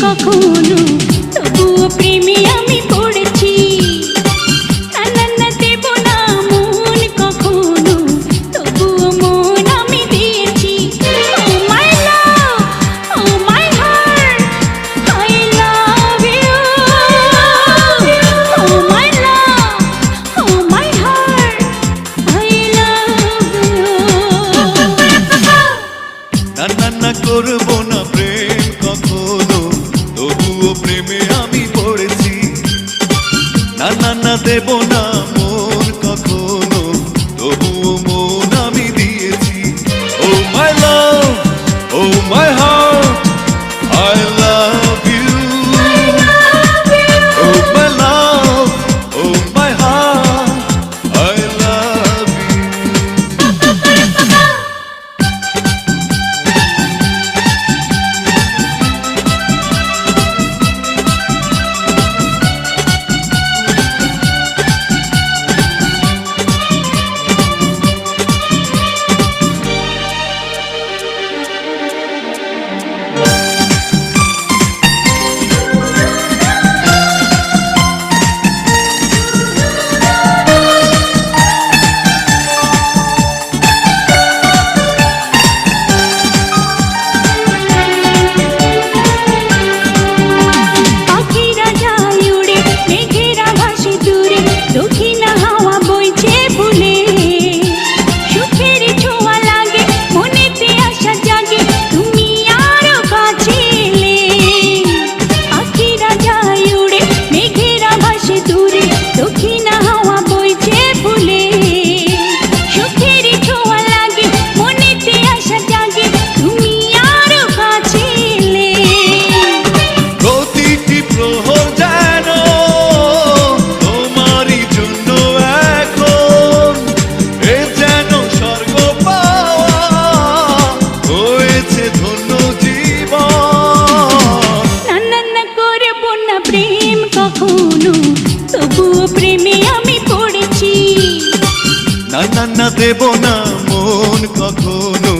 কখনো, তবুও প্রেমে আমি পড়েছি। না দেব না মন কখনো, তবুও মন আমি দিয়েছি। Oh my love, oh my heart, I love you. Oh my love, oh my heart, I love you. না করব না প্রেম কখনো, তবুও প্রেমে আমি পড়েছি। না দেব না মন কখনো, তবুও মন আমি দিয়েছি। Oh my love, oh my heart, I love you. Oh my love, oh my heart, I love you. পাখিরা যায় উড়ে, মেঘেরা ভাসে দূরে, দক্ষিণা হাওয়া বইছে ভুলে। সুখের ছোঁয়া লাগে, মনেতে আশা জাগে, তুমি আরো কাছে এলে। পাখিরা যায় উড়ে, মেঘেরা ভাসে দূরে, দক্ষিণা হাওয়া বইছে ভুলে। সুখের ছোঁয়া লাগে, মনেতে আশা জাগে, তুমি আরো কাছে এলে। প্রতিটি প্রহর যেন তোমারই জন্য এখন, এ যেন স্বর্গ পাওয়া, হয়েছে ধন্য জীবন। না করব না প্রেম কখনো, তবুও প্রেমে আমি পড়েছি। না দেব না মন কখনো,